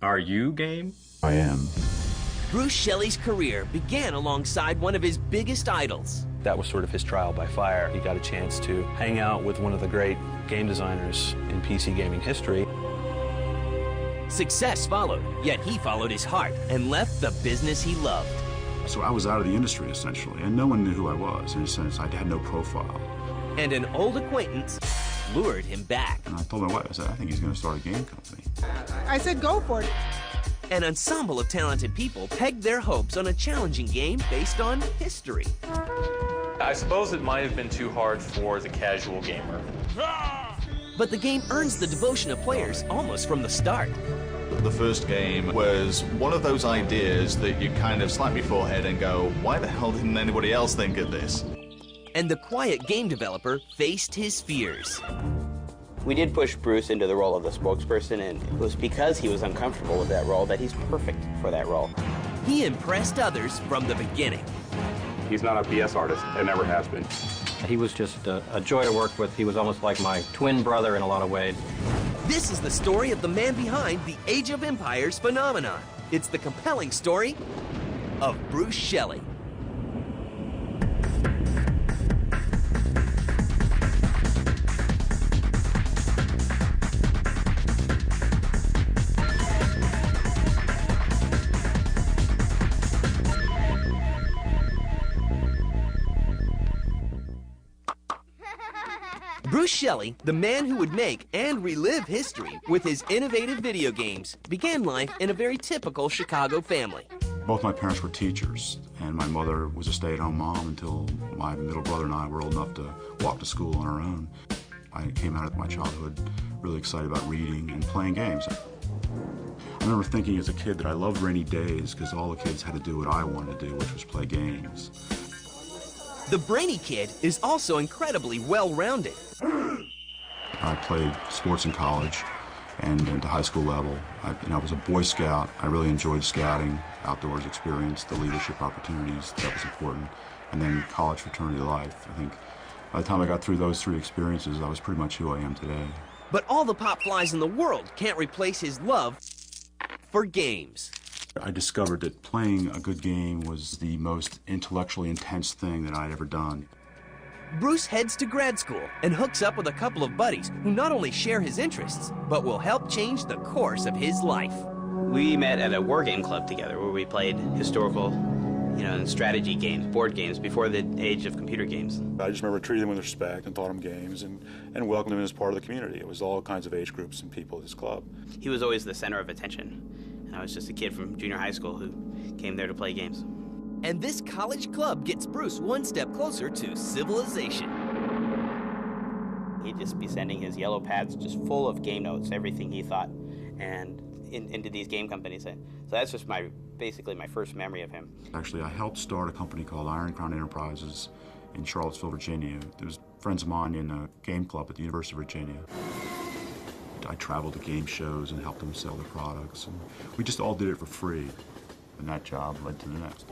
Are you game? I am. Bruce Shelley's career began alongside one of his biggest idols. That was sort of his trial by fire. He got a chance to hang out with one of the great game designers in PC gaming history. Success followed, yet he followed his heart and left the business he loved. So I was out of the industry, essentially, and no one knew who I was. In a sense, I had no profile. And an old acquaintance lured him back. And I told my wife, I said, I think he's going to start a game company. I said, go for it. An ensemble of talented people pegged their hopes on a challenging game based on history. I suppose it might have been too hard for the casual gamer. But the game earns the devotion of players almost from the start. The first game was one of those ideas that you kind of slap your forehead and go, why the hell didn't anybody else think of this? And the quiet game developer faced his fears. We did push Bruce into the role of the spokesperson, and it was because he was uncomfortable with that role that he's perfect for that role. He impressed others from the beginning. He's not a PS artist, and never has been. He was just a joy to work with. He was almost like my twin brother in a lot of ways. This is the story of the man behind the Age of Empires phenomenon. It's the compelling story of Bruce Shelley. Bruce Shelley, the man who would make and relive history with his innovative video games, began life in a very typical Chicago family. Both my parents were teachers, and my mother was a stay-at-home mom until my middle brother and I were old enough to walk to school on our own. I came out of my childhood really excited about reading and playing games. I remember thinking as a kid that I loved rainy days because all the kids had to do what I wanted to do, which was play games. The brainy kid is also incredibly well-rounded. I played sports in college and into high school level. I was a Boy Scout. I really enjoyed scouting, outdoors experience, the leadership opportunities, that was important. And then college fraternity life. I think by the time I got through those three experiences, I was pretty much who I am today. But all the pop flies in the world can't replace his love for games. I discovered that playing a good game was the most intellectually intense thing that I'd ever done. Bruce heads to grad school and hooks up with a couple of buddies who not only share his interests, but will help change the course of his life. We met at a war game club together where we played historical, and strategy games, board games, before the age of computer games. I just remember treating them with respect and taught them games and welcomed them as part of the community. It was all kinds of age groups and people at this club. He was always the center of attention, and I was just a kid from junior high school who came there to play games. And this college club gets Bruce one step closer to civilization. He'd just be sending his yellow pads just full of game notes, everything he thought, and into these game companies. So that's just basically my first memory of him. Actually, I helped start a company called Iron Crown Enterprises in Charlottesville, Virginia. There was friends of mine in a game club at the University of Virginia. I traveled to game shows and helped them sell their products. And we just all did it for free. And that job led to the next.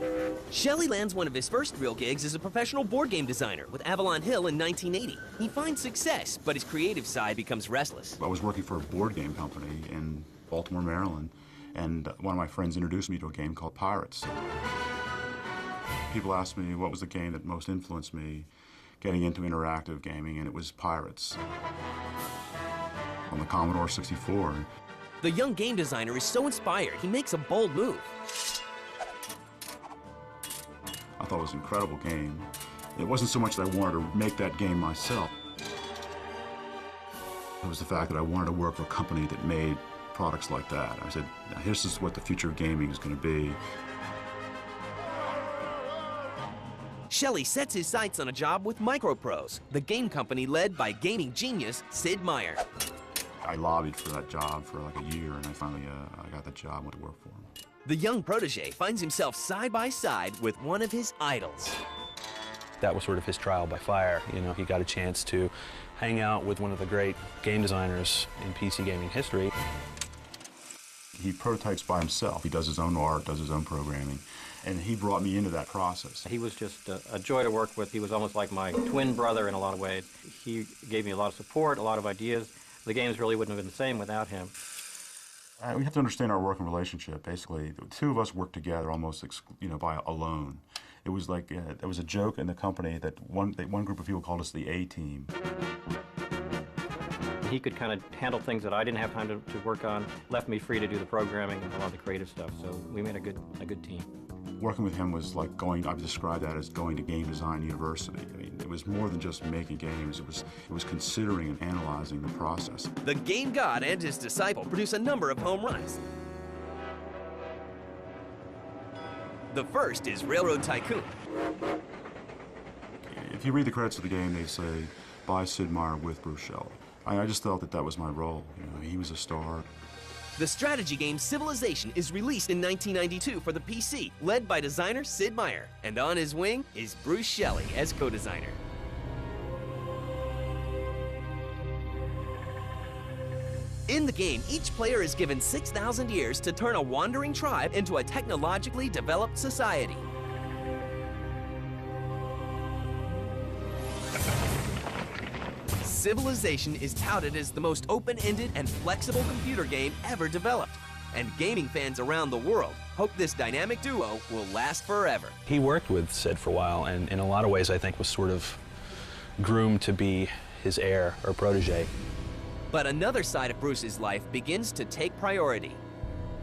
Shelley lands one of his first real gigs as a professional board game designer with Avalon Hill in 1980. He finds success, but his creative side becomes restless. I was working for a board game company in Baltimore, Maryland, and one of my friends introduced me to a game called Pirates. People asked me what was the game that most influenced me getting into interactive gaming, and it was Pirates on the Commodore 64. The young game designer is so inspired, he makes a bold move. I thought it was an incredible game. It wasn't so much that I wanted to make that game myself. It was the fact that I wanted to work for a company that made products like that. I said, this is what the future of gaming is going to be. Shelley sets his sights on a job with Microprose, the game company led by gaming genius Sid Meier. I lobbied for that job for like a year, and I finally I got that job and went to work for him. The young protege finds himself side by side with one of his idols. That was sort of his trial by fire. He got a chance to hang out with one of the great game designers in PC gaming history. He prototypes by himself. He does his own art, does his own programming, and he brought me into that process. He was just a joy to work with. He was almost like my twin brother in a lot of ways. He gave me a lot of support, a lot of ideas. The games really wouldn't have been the same without him. We have to understand our working relationship. Basically, the two of us worked together almost, by alone. It was like there was a joke in the company that one group of people called us the A team. He could kind of handle things that I didn't have time to work on, left me free to do the programming and a lot of the creative stuff. So we made a good team. Working with him was like I've described that as going to game design university. I mean, it was more than just making games. It was considering and analyzing the process. The game god and his disciple produce a number of home runs. The first is Railroad Tycoon. If you read the credits of the game, they say, by Sid Meier with Bruce Shelley. I just felt that was my role. He was a star. The strategy game Civilization is released in 1992 for the PC, led by designer Sid Meier. And on his wing is Bruce Shelley as co-designer. In the game, each player is given 6,000 years to turn a wandering tribe into a technologically developed society. Civilization is touted as the most open-ended and flexible computer game ever developed. And gaming fans around the world hope this dynamic duo will last forever. He worked with Sid for a while, and in a lot of ways I think was sort of groomed to be his heir or protege. But another side of Bruce's life begins to take priority.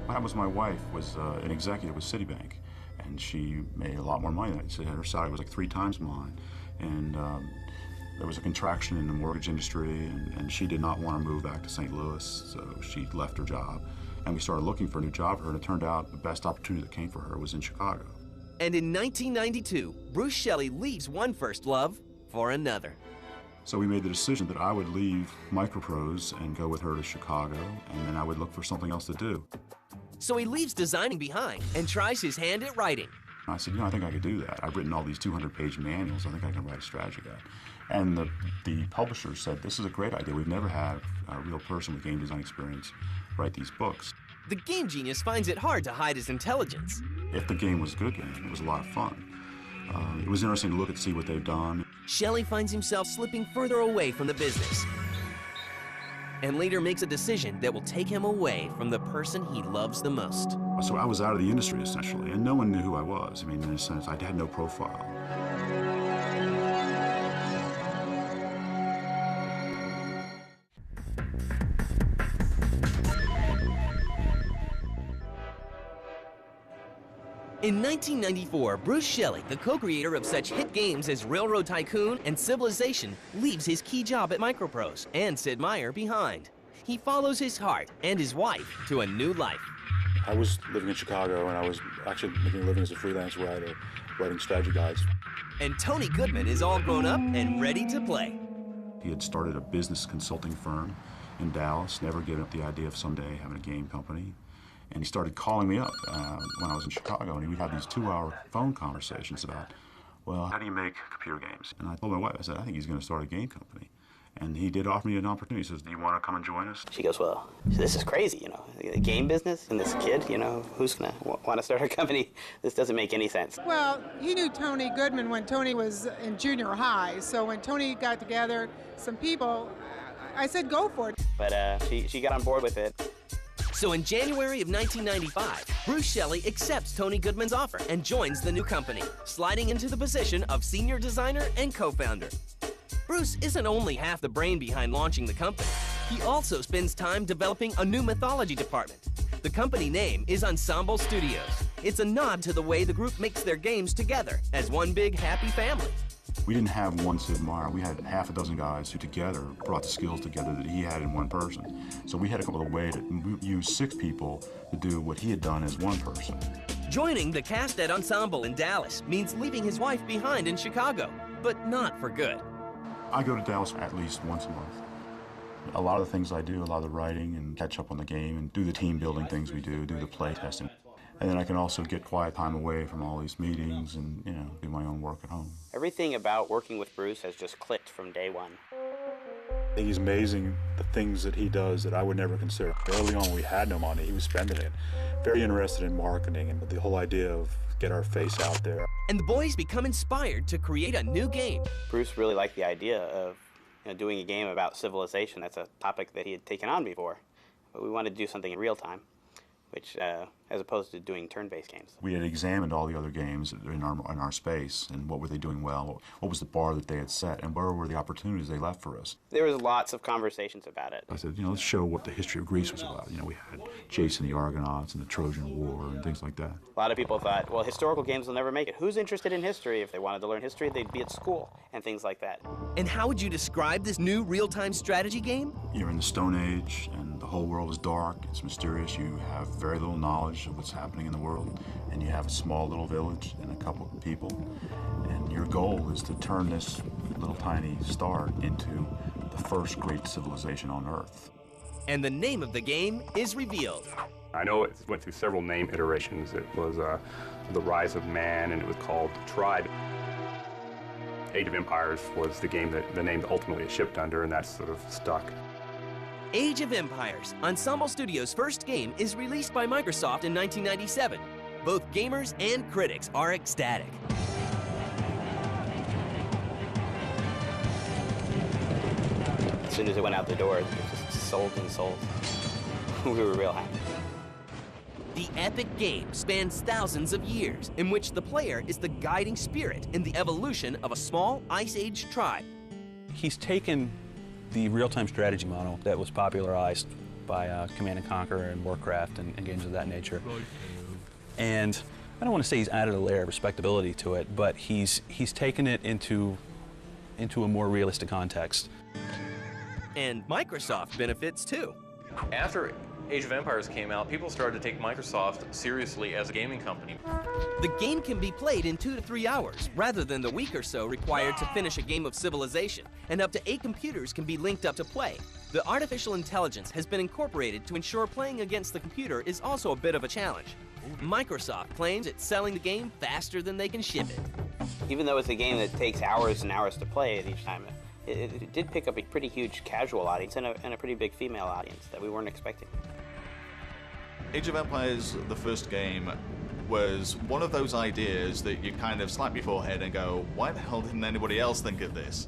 My wife was an executive with Citibank, and she made a lot more money than I. Her salary was like 3 times mine, and there was a contraction in the mortgage industry, and she did not want to move back to St. Louis, so she left her job. And we started looking for a new job for her, and it turned out the best opportunity that came for her was in Chicago. And in 1992, Bruce Shelley leaves one first love for another. So we made the decision that I would leave Microprose and go with her to Chicago, and then I would look for something else to do. So he leaves designing behind and tries his hand at writing. I said, I think I could do that. I've written all these 200-page manuals. I think I can write a strategy guide. And the publisher said, this is a great idea. We've never had a real person with game design experience write these books. The game genius finds it hard to hide his intelligence. If the game was a good game, it was a lot of fun. It was interesting to look and see what they've done. Shelley finds himself slipping further away from the business, and later makes a decision that will take him away from the person he loves the most. So I was out of the industry, essentially, and no one knew who I was. I mean, in a sense, I had no profile. In 1994, Bruce Shelley, the co-creator of such hit games as Railroad Tycoon and Civilization, leaves his key job at Microprose and Sid Meier behind. He follows his heart and his wife to a new life. I was living in Chicago, and I was actually making a living as a freelance writer, writing strategy guides. And Tony Goodman is all grown up and ready to play. He had started a business consulting firm in Dallas, never given up the idea of someday having a game company. And he started calling me up when I was in Chicago, and we'd have these 2-hour phone conversations about, well, how do you make computer games? And I told my wife, I said, I think he's going to start a game company. And he did offer me an opportunity. He says, do you want to come and join us? She goes, well, this is crazy, the game business and this kid, who's going to want to start a company? This doesn't make any sense. Well, he knew Tony Goodman when Tony was in junior high. So when Tony got together some people, I said, go for it. But she got on board with it. So in January of 1995, Bruce Shelley accepts Tony Goodman's offer and joins the new company, sliding into the position of senior designer and co-founder. Bruce isn't only half the brain behind launching the company, he also spends time developing a new mythology department. The company name is Ensemble Studios. It's a nod to the way the group makes their games together as one big happy family. We didn't have one Sid Meier. We had half a dozen guys who together brought the skills together that he had in one person. So we had to come up with a way to use 6 people to do what he had done as one person. Joining the cast at Ensemble in Dallas means leaving his wife behind in Chicago, but not for good. I go to Dallas at least once a month. A lot of the things I do, a lot of the writing and catch up on the game and do the team building things we do the play testing. And then I can also get quiet time away from all these meetings and, do my own work at home. Everything about working with Bruce has just clicked from day one. I think he's amazing, the things that he does that I would never consider. Early on, we had no money. He was spending it. Very interested in marketing and the whole idea of get our face out there. And the boys become inspired to create a new game. Bruce really liked the idea of doing a game about civilization. That's a topic that he had taken on before. But we wanted to do something in real time, which, as opposed to doing turn-based games. We had examined all the other games in our space, and what were they doing well, what was the bar that they had set, and where were the opportunities they left for us. There was lots of conversations about it. I said, let's show what the history of Greece was about. We had Jason the Argonauts and the Trojan War and things like that. A lot of people thought, well, historical games will never make it. Who's interested in history? If they wanted to learn history, they'd be at school, and things like that. And how would you describe this new real-time strategy game? You're in the Stone Age, and the whole world is dark, it's mysterious, you have very little knowledge of what's happening in the world, and you have a small little village and a couple of people, and your goal is to turn this little tiny star into the first great civilization on Earth. And the name of the game is revealed. I know it went through several name iterations. It was The Rise of Man, and it was called Tribe. Age of Empires was the name that ultimately it shipped under, and that's sort of stuck. Age of Empires, Ensemble Studios' first game, is released by Microsoft in 1997. Both gamers and critics are ecstatic. As soon as it went out the door, it just sold and sold. We were real happy. The epic game spans thousands of years, in which the player is the guiding spirit in the evolution of a small Ice Age tribe. He's taken the real-time strategy model that was popularized by Command & Conquer and Warcraft and games of that nature. And I don't want to say he's added a layer of respectability to it, but he's taken it into a more realistic context. And Microsoft benefits too. After Age of Empires came out, people started to take Microsoft seriously as a gaming company. The game can be played in 2 to 3 hours, rather than the week or so required to finish a game of Civilization, and up to 8 computers can be linked up to play. The artificial intelligence has been incorporated to ensure playing against the computer is also a bit of a challenge. Microsoft claims it's selling the game faster than they can ship it. Even though it's a game that takes hours and hours to play it each time, it did pick up a pretty huge casual audience and a pretty big female audience that we weren't expecting. Age of Empires, the first game, was one of those ideas that you kind of slap your forehead and go, why the hell didn't anybody else think of this?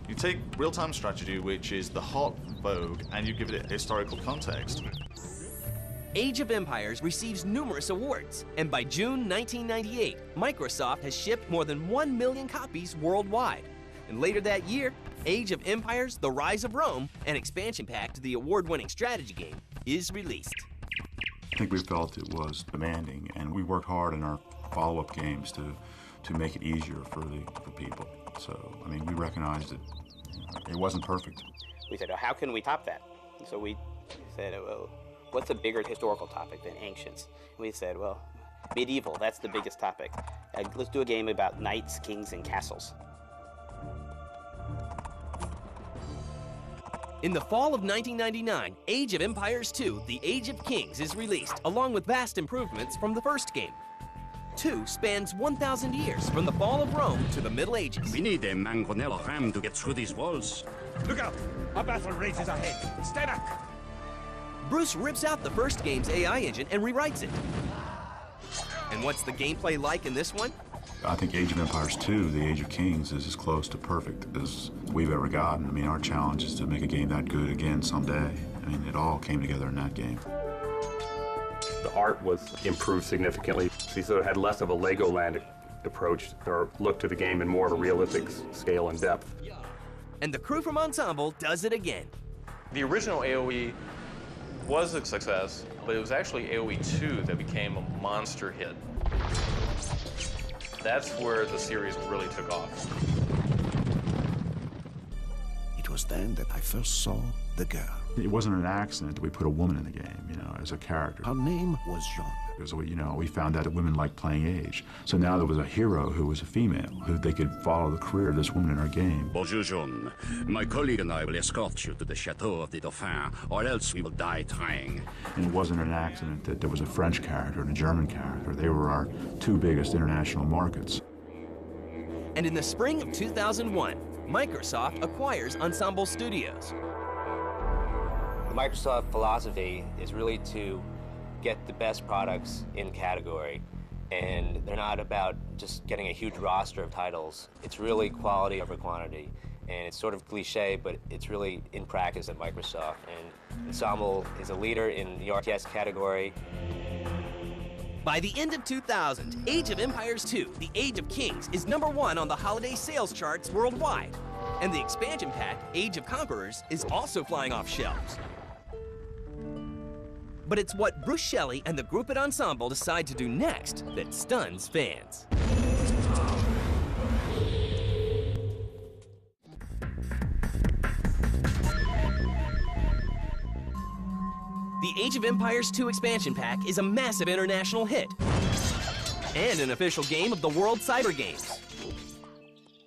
You take real-time strategy, which is the hot vogue, and you give it historical context. Age of Empires receives numerous awards, and by June 1998, Microsoft has shipped more than 1 million copies worldwide. And later that year, Age of Empires: The Rise of Rome, an expansion pack to the award-winning strategy game, is released. I think we felt it was demanding, and we worked hard in our follow-up games to make it easier for people. So, I mean, we recognized that it wasn't perfect. We said, oh, how can we top that? And so we said, well, what's a bigger historical topic than ancients? And we said, well, medieval, that's the biggest topic. Let's do a game about knights, kings, and castles. In the fall of 1999, Age of Empires 2: The Age of Kings is released, along with vast improvements from the first game. 2 spans 1,000 years, from the fall of Rome to the Middle Ages. We need a mangonel ram to get through these walls. Look out! A battle rages ahead. Stay back! Bruce rips out the first game's AI engine and rewrites it. And what's the gameplay like in this one? I think Age of Empires 2, The Age of Kings, is as close to perfect as we've ever gotten. I mean, our challenge is to make a game that good again someday. I mean, it all came together in that game. The art was improved significantly. He sort of had less of a Legoland approach, or look to the game in more of a realistic scale and depth. And the crew from Ensemble does it again. The original AoE was a success, but it was actually AoE 2 that became a monster hit. That's where the series really took off. It was then that I first saw the girl. It wasn't an accident that we put a woman in the game, you know, as a character. Her name was Jean. Because, you know, we found out that women liked playing Age. So now there was a hero who was a female, who they could follow the career of this woman in our game. Bonjour, Jean. My colleague and I will escort you to the Chateau of the Dauphin, or else we will die trying. And it wasn't an accident that there was a French character and a German character. They were our 2 biggest international markets. And in the spring of 2001, Microsoft acquires Ensemble Studios. The Microsoft philosophy is really to get the best products in category, and they're not about just getting a huge roster of titles. It's really quality over quantity, And it's sort of cliche, but it's really in practice at Microsoft. And Ensemble is a leader in the RTS category. By the end of 2000, Age of Empires 2, The Age of Kings, is #1 on the holiday sales charts worldwide. And the expansion pack, Age of Conquerors, is also flying off shelves. But it's what Bruce Shelley and the group at Ensemble decide to do next that stuns fans. The Age of Empires 2 expansion pack is a massive international hit and an official game of the World Cyber Games.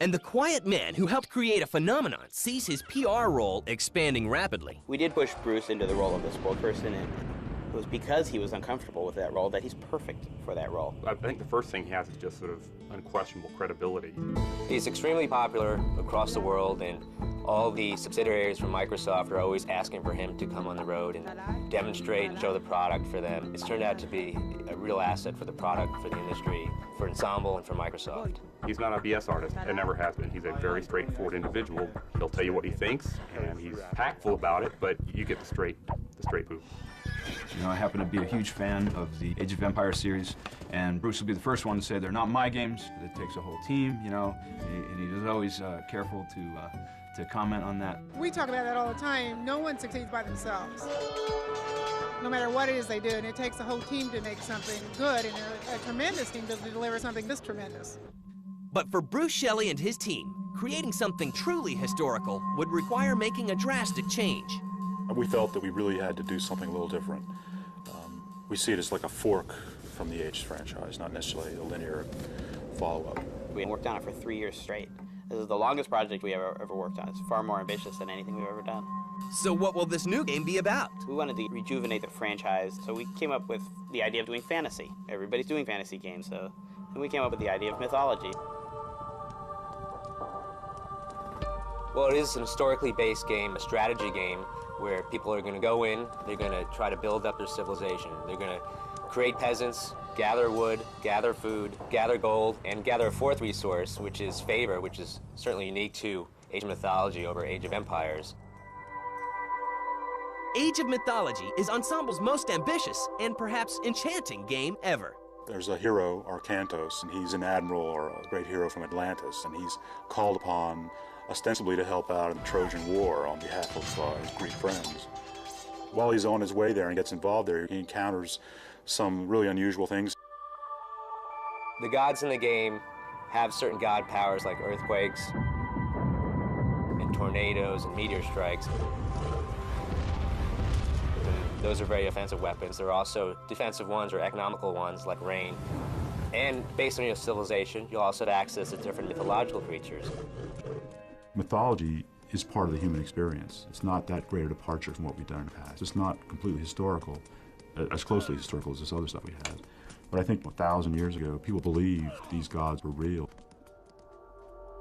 And the quiet man who helped create a phenomenon sees his PR role expanding rapidly. We did push Bruce into the role of the spokesperson, and it was because he was uncomfortable with that role that he's perfect for that role. I think the first thing he has is just sort of unquestionable credibility. He's extremely popular across the world, and all the subsidiaries from Microsoft are always asking for him to come on the road and demonstrate and show the product for them. It's turned out to be a real asset for the product, for the industry, for Ensemble, and for Microsoft. He's not a BS artist, and never has been. He's a very straightforward individual. He'll tell you what he thinks, and he's tactful about it, but you get the straight boot. You know, I happen to be a huge fan of the Age of Empires series, and Bruce will be the first one to say they're not my games. It takes a whole team, you know, and he is always careful to comment on that. We talk about that all the time. No one succeeds by themselves. No matter what it is they do, and it takes a whole team to make something good, and a tremendous team to deliver something this tremendous. But for Bruce Shelley and his team, creating something truly historical would require making a drastic change. We felt that we really had to do something a little different. We see it as like a fork from the Age franchise, not necessarily a linear follow-up. We worked on it for 3 years straight. This is the longest project we ever worked on. It's far more ambitious than anything we've ever done. So what will this new game be about? We wanted to rejuvenate the franchise, so we came up with the idea of doing fantasy. Everybody's doing fantasy games, so and we came up with the idea of mythology. Well, it is an historically based game, a strategy game, where people are going to go in, they're going to try to build up their civilization. They're going to create peasants, gather wood, gather food, gather gold, and gather a fourth resource, which is favor, which is certainly unique to Age of Mythology over Age of Empires. Age of Mythology is Ensemble's most ambitious and perhaps enchanting game ever. There's a hero, Arcantos, and he's an admiral or a great hero from Atlantis, and he's called upon ostensibly to help out in the Trojan War on behalf of his Greek friends. While he's on his way there and gets involved there, he encounters some really unusual things. The gods in the game have certain god powers like earthquakes and tornadoes and meteor strikes. And those are very offensive weapons. There are also defensive ones or economical ones like rain. And based on your civilization, you'll also have access to different mythological creatures. Mythology is part of the human experience. It's not that great a departure from what we've done in the past. It's not completely historical, as closely historical as this other stuff we had. But I think 1,000 years ago, people believed these gods were real.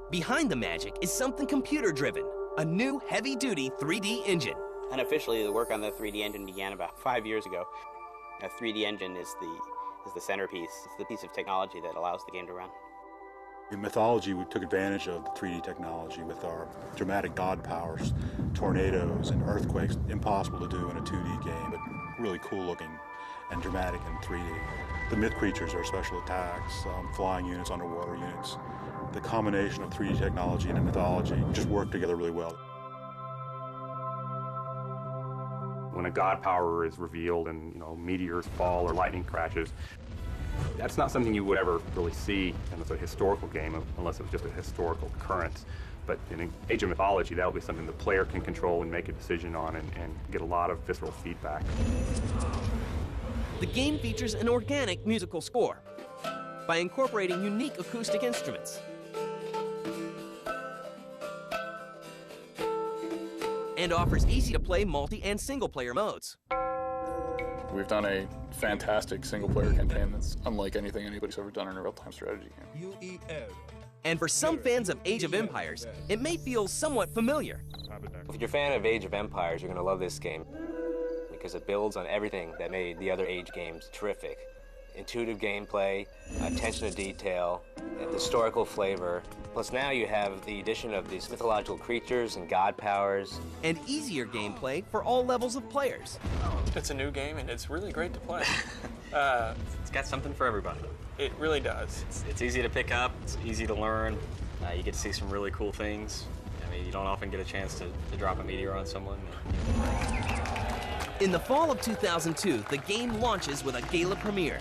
Behind the magic is something computer-driven, a new heavy-duty 3D engine. Unofficially, the work on the 3D engine began about 5 years ago. A 3D engine is the centerpiece. It's the piece of technology that allows the game to run. In Mythology, we took advantage of the 3D technology with our dramatic god powers, tornadoes and earthquakes, impossible to do in a 2D game, but really cool looking and dramatic in 3D. The myth creatures are special attacks, flying units, underwater units. The combination of 3D technology and mythology just work together really well. When a god power is revealed and, you know, meteors fall or lightning crashes, that's not something you would ever really see in a historical game unless it was just a historical occurrence. But in Age of Mythology, that will be something the player can control and make a decision on and get a lot of visceral feedback. The game features an organic musical score by incorporating unique acoustic instruments. And offers easy-to-play multi- and single-player modes. We've done a fantastic single-player campaign that's unlike anything anybody's ever done in a real-time strategy game. And for some fans of Age of Empires, it may feel somewhat familiar. If you're a fan of Age of Empires, you're going to love this game because it builds on everything that made the other Age games terrific. intuitive gameplay, attention to detail, and historical flavor. Plus now you have the addition of these mythological creatures and god powers. And easier gameplay for all levels of players. It's a new game and it's really great to play. It's got something for everybody. It really does. It's easy to pick up, it's easy to learn. You get to see some really cool things. I mean, you don't often get a chance to drop a meteor on someone. In the fall of 2002, the game launches with a gala premiere.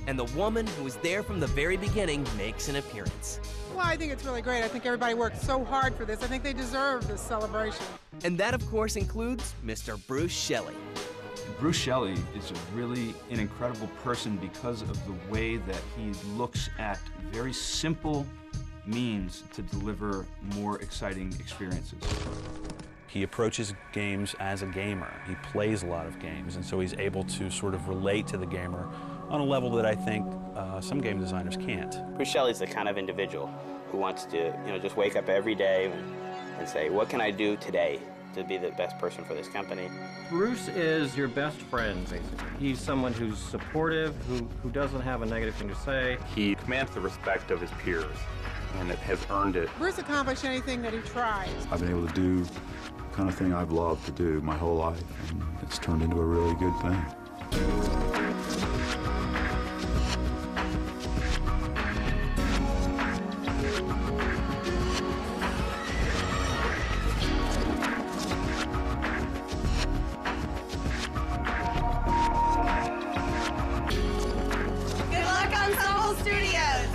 And the woman who was there from the very beginning makes an appearance. Well, I think it's really great. I think everybody worked so hard for this. I think they deserve this celebration. And that, of course, includes Mr. Bruce Shelley. Bruce Shelley is really an incredible person because of the way that he looks at very simple means to deliver more exciting experiences. He approaches games as a gamer. He plays a lot of games, and so he's able to sort of relate to the gamer on a level that I think some game designers can't. Bruce Shelley's the kind of individual who wants to, just wake up every day and say, what can I do today to be the best person for this company? Bruce is your best friend, basically. He's someone who's supportive, who doesn't have a negative thing to say. He commands the respect of his peers, and it has earned it. Bruce accomplished anything that he tries. I've been able to do the kind of thing I've loved to do my whole life, and it's turned into a really good thing. Good luck, Ensemble Studios!